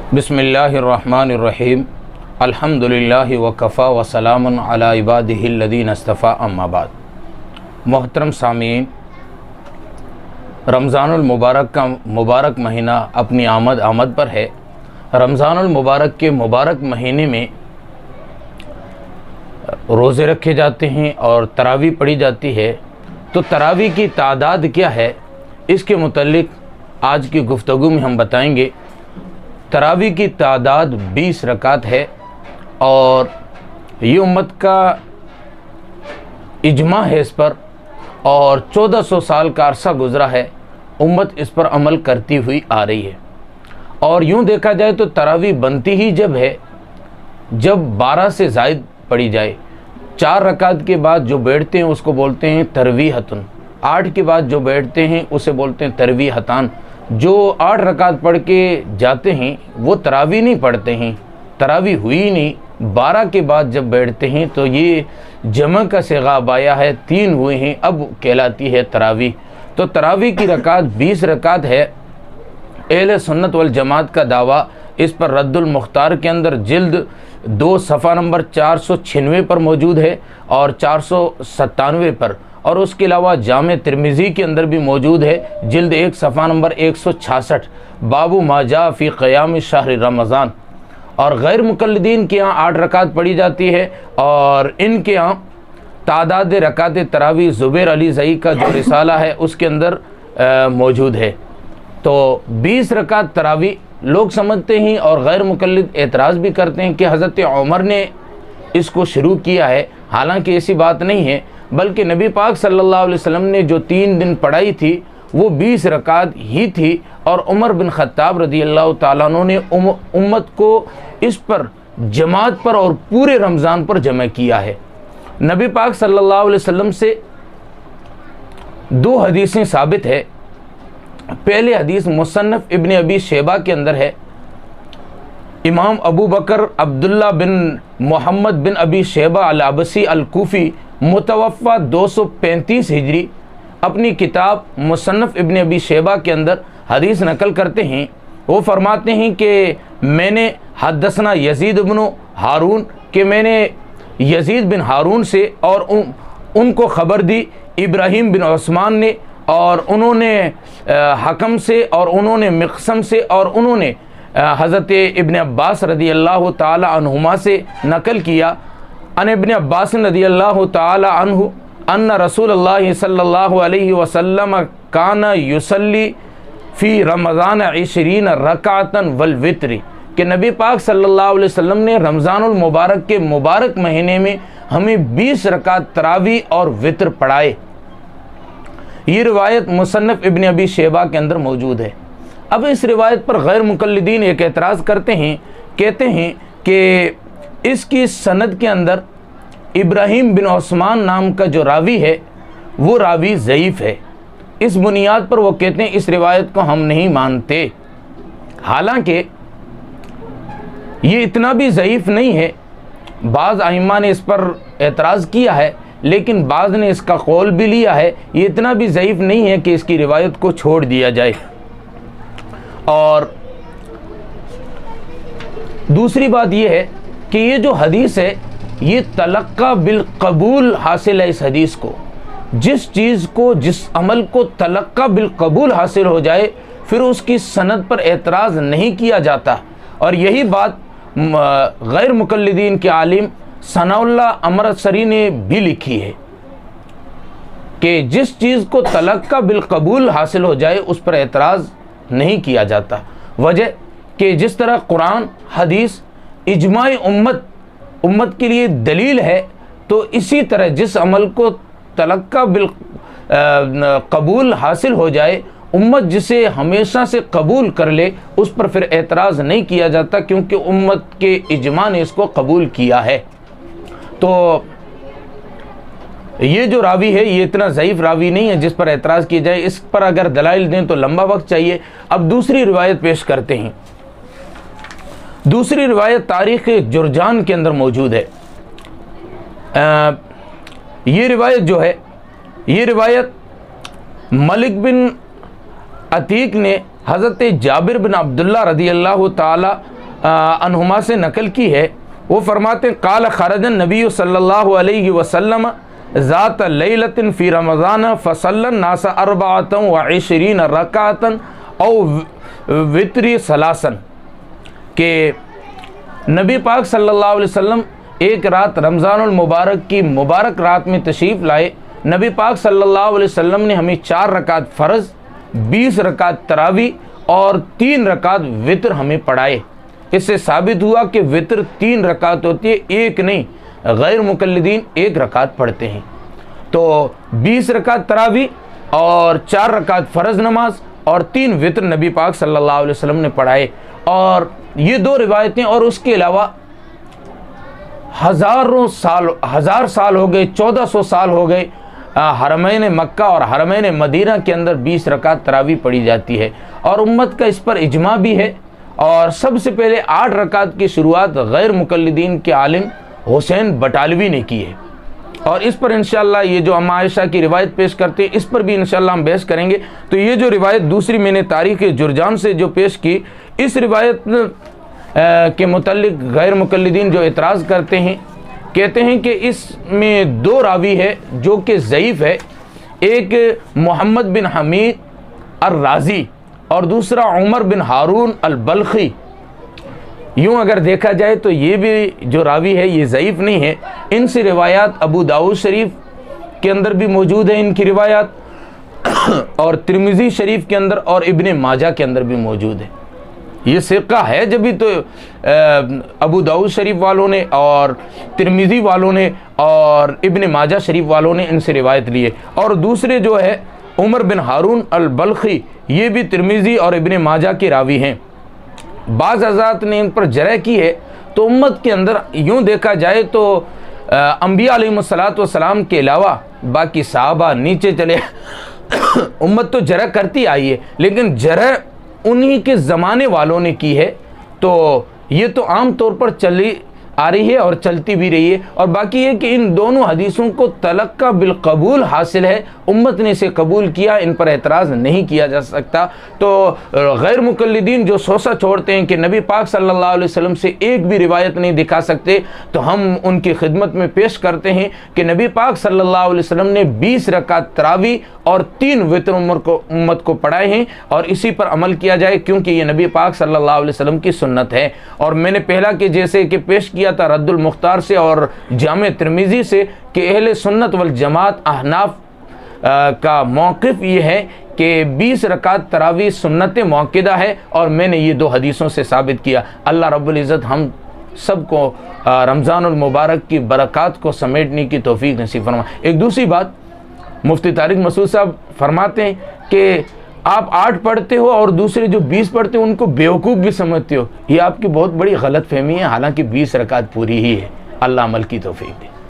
बिस्मिल्लाहिर्रहमानिर्रहीम अल्हम्दुलिल्लाहि वकफ़ा वसलामुन अला इबादिहिल्लज़ीना इस्तफ़ा अम्मा बाद। मोहतरम सामीन, रमज़ानुल मुबारक का मुबारक महीना अपनी आमद पर है। रमज़ानुल मुबारक के मुबारक महीने में रोज़े रखे जाते हैं और तरावी पढ़ी जाती है। तो तरावी की तादाद क्या है, इसके मुतल्लिक आज की गुफ्तगू में हम बताएंगे। तरावी की तादाद 20 रकात है और ये उम्मत का इजमा है इस पर, और 1400 साल का अरसा गुज़रा है, उम्मत इस पर अमल करती हुई आ रही है। और यूँ देखा जाए तो तरावी बनती ही जब है जब 12 से ज़ायद पढ़ी जाए। 4 रकात के बाद जो बैठते हैं उसको बोलते हैं तरवीहतुन, 8 के बाद जो बैठते हैं उसे बोलते हैं तरवीहतान। जो 8 रकात पढ़ के जाते हैं वो तरावी नहीं पढ़ते हैं, तरावी हुई ही नहीं। 12 के बाद जब बैठते हैं तो ये जमा का सिगा आया है, 3 हुए हैं, अब कहलाती है तरावी। तो तरावी की रकात 20 रकात है। अहले सुन्नत वल जमात का दावा इस पर रद्दुल मुख्तार के अंदर जिल्द 2 सफ़ा नंबर 496 पर मौजूद है और 497 पर, और उसके अलावा जामे तिरमिज़ी के अंदर भी मौजूद है, जिल्द 1 सफ़ा नंबर 166, बाबू माजा फ़ी क़याम शहर रमज़ान। और गैर मुक़ल्लिदीन के यहाँ 8 रकात पढ़ी जाती है और इनके यहाँ तादाद रकात तरावी ज़ुबैर अली ज़ई का जो रिसाला है उसके अंदर मौजूद है। तो 20 रकात तरावी लोग समझते हैं और गैर मुक़ल्लिद एतराज़ भी करते हैं कि हज़रत उमर ने इसको शुरू किया है। हालांकि ऐसी बात नहीं है, बल्कि नबी पाक सल्लल्लाहु अलैहि वसल्लम ने जो 3 दिन पढ़ाई थी वो 20 रकात ही थी, और उमर बिन ख़त्ताब रज़ी अल्लाह ताला अन्हु ने उम्मत को इस पर जमात पर और पूरे रमज़ान पर जमा किया है। नबी पाक सल्लल्लाहु अलैहि वसल्लम से 2 हदीसें साबित है। पहले हदीस मुसन्नफ़ इब्न अबी शैबा के अंदर है। इमाम अबू बकर अब्दुल्ला बिन मोहम्मद बिन अबी शैबा अल अबसी अल कूफ़ी मुतवफ़ा 235 हिजरी अपनी किताब मुसन्नफ़ इब्न अबी शैबा के अंदर हदीस नकल करते हैं। वो फरमाते हैं कि मैंने हदसना यज़ीद बिन हारून कि मैंने यज़ीद बिन हारून से और उनको ख़बर दी इब्राहीम बिन उस्मान ने, और उन्होंने हकम से, और उन्होंने मिक़सम से, और उन्होंने हज़रत इब्न अब्बास रज़ी अल्लाह ताला अन्हुमा से नकल किया। अन इब्न अब्बास रज़ी अल्लाह ताला अन्हु अन्ना रसूलुल्लाह सल्लल्लाहु अलैहि वसल्लम काना युसल्ली फ़ी रमज़ान 20 रकातन वल वित्री, कि नबी पाक सल्लल्लाहु अलैहि वसल्लम ने रमज़ानुल मुबारक के मुबारक महीने में हमें 20 रकात तरावी और वित्र पढ़ाए। ये रिवायत मुसन्नफ़ इब्न अबी शैबा के अंदर मौजूद है। अब इस रिवायत पर गैर मुक़ल्लिदीन एक एतराज़ करते हैं, कहते हैं कि इसकी सनद के अंदर इब्राहीम बिन उस्मान नाम का जो रावी है वो रावी ज़ईफ़ है। इस बुनियाद पर वो कहते हैं इस रिवायत को हम नहीं मानते। हालांकि ये इतना भी ज़ईफ़ नहीं है, बाज़ आइम्मा ने इस पर एतराज़ किया है, लेकिन बाज़ ने इसका कौल भी लिया है। ये इतना भी ज़ईफ़ नहीं है कि इसकी रिवायत को छोड़ दिया जाए। और दूसरी बात यह है कि ये जो हदीस है ये तलक्का बिल कबूल हासिल है। इस हदीस को, जिस चीज़ को, जिस अमल को तलक्का बिल कबूल हासिल हो जाए फिर उसकी सनद पर एतराज़ नहीं किया जाता। और यही बात गैर मुक़ल्लिदीन के आलिम सनाउल्लाह अमृतसरी ने भी लिखी है कि जिस चीज़ को तलक्का बिल कबूल हासिल हो जाए उस पर एतराज़ नहीं किया जाता। वजह कि जिस तरह कुरान हदीस इजमाई उम्मत के लिए दलील है, तो इसी तरह जिस अमल को तलक्का बिल कबूल हासिल हो जाए, उम्मत जिसे हमेशा से कबूल कर ले, उस पर फिर एतराज़ नहीं किया जाता, क्योंकि उम्मत के इजमा ने इसको कबूल किया है। तो ये जो रावी है ये इतना ज़ईफ़ रावी नहीं है जिस पर एतराज़ किया जाए। इस पर अगर दलाइल दें तो लंबा वक्त चाहिए। अब दूसरी रिवायत पेश करते हैं। दूसरी रिवायत तारीख़ जुरजान के अंदर मौजूद है। ये रिवायत जो है, ये रिवायत मलिक बिन अतीक ने हज़रत जाबिर बिन अब्दुल्ला रज़ी अल्लाह ताला अन्हुमा से नकल की है, वो फरमाते हैं काल खरजन नबी सल्लल्लाहु अलैहि वसल्लम ज़ात लैलतिन फ़ी रमज़ान फ़सल्लन नासा अर्बअतन व इशरीन रकातन औ वित्री सलासन, के नबी पाक सल्लल्लाहु अलैहि वसल्लम एक रात रमज़ानुल मुबारक की मुबारक रात में तशरीफ़ लाए। नबी पाक सल्लल्लाहु अलैहि वसल्लम ने हमें 4 रकात फ़र्ज़, 20 रकात तरावी और 3 रकात वितर हमें पढ़ाए। इससे साबित हुआ कि वितर 3 रकात होती है, एक नहीं। गैर मुकल्लिदीन 1 रकात पढ़ते हैं। तो 20 रकात तरावी और 4 रकात फ़र्ज़ नमाज और 3 वितर नबी पाक सल्लल्लाहु अलैहि वसल्लम ने पढ़ाए। और ये 2 रिवायतें, और उसके अलावा हज़ार साल हो गए, 1400 साल हो गए, हरमैन मक्का और हरमैन मदीना के अंदर 20 रकात तरावी पढ़ी जाती है और उम्मत का इस पर इजमा भी है। और सबसे पहले 8 रकात की शुरुआत गैर मुकल्लिदीन के आलिम हुसैन बटालवी ने की है। और इस पर इंशाअल्लाह ये जो अम्मा आयशा की रिवायत पेश करते हैं, इस पर भी इंशाअल्लाह हम बहस करेंगे। तो ये जो रिवायत दूसरी मैंने तारीख़ जुरजान से जो पेश की, इस रिवायत के मुतल्लिक गैर मुकल्लिदीन जो एतराज़ करते हैं, कहते हैं कि इसमें 2 रावी है जो कि ज़ईफ़ है। एक मोहम्मद बिन हमीद अर-राज़ी और दूसरा उमर बिन हारून अल-बल्खी। यूँ अगर देखा जाए तो ये भी जो रावी है ये ज़ईफ़ नहीं है। इनसे रिवायात अबू दाऊद शरीफ के अंदर भी मौजूद है इनकी रिवायात, और तिरमिज़ी शरीफ के अंदर और इब्ने माजा के अंदर भी मौजूद है। ये सिक्का है जब भी तो अबू दाऊद शरीफ वालों ने और तिरमिज़ी वालों ने और इब्ने माजा शरीफ वालों ने इनसे रिवायत ली है। और दूसरे जो है उमर बिन हारून अल-बल्खी, ये भी तिरमिज़ी और इब्ने माजा के रावी हैं। बाज़ हज़रात ने इन पर जरह की है। तो उम्मत के अंदर यूँ देखा जाए तो अंबिया अलैहिमुस्सलातु वस्सलाम के अलावा बाकी सहाबा नीचे चले उम्मत तो जरह करती आई है, लेकिन जरह उन्हीं के ज़माने वालों ने की है। तो ये तो आम तौर पर चली आ रही है और चलती भी रही है। और बाकी ये कि इन दोनों हदीसों को तलक्का बिलकबूल हासिल है, उम्मत ने इसे कबूल किया, इन पर एतराज़ नहीं किया जा सकता। तो गैर मुकल्लिदीन जो सोसा छोड़ते हैं कि नबी पाक सल्लल्लाहु अलैहि वसल्लम से एक भी रिवायत नहीं दिखा सकते, तो हम उनकी खिदमत में पेश करते हैं कि नबी पाक सल्लल्लाहु अलैहि वसल्लम ने 20 रकात तरावी और 3 वितर उम्मत को पढ़ाए हैं, और इसी पर अमल किया जाए क्योंकि ये नबी पाक सल्लल्लाहु अलैहि वसल्लम की सुन्नत है। और मैंने पहला के जैसे कि पेश किया था रद्दुल मुख्तार से और जामे तिरमिज़ी से कि अहले सुन्नत वल जमात अहनाफ का मौक़िफ़ ये है कि 20 रकात तरावी सुन्नत मौक़िदा है, और मैंने ये 2 हदीसों से साबित किया। अल्लाह रब्बुल इज़्ज़त हम सबको रमज़ानुल मुबारक की बरक़ात को समेटने की तौफ़ीक़ नसीब फरमाए। एक दूसरी बात, मुफ्ती तारिक मसूद साहब फरमाते हैं कि आप 8 पढ़ते हो और दूसरे जो 20 पढ़ते हो उनको बेवकूफ़ भी समझते हो। ये आपकी बहुत बड़ी गलत फहमी है, हालांकि 20 रकात पूरी ही है। अल्लाह अमल की तौफ़ीक़ दे।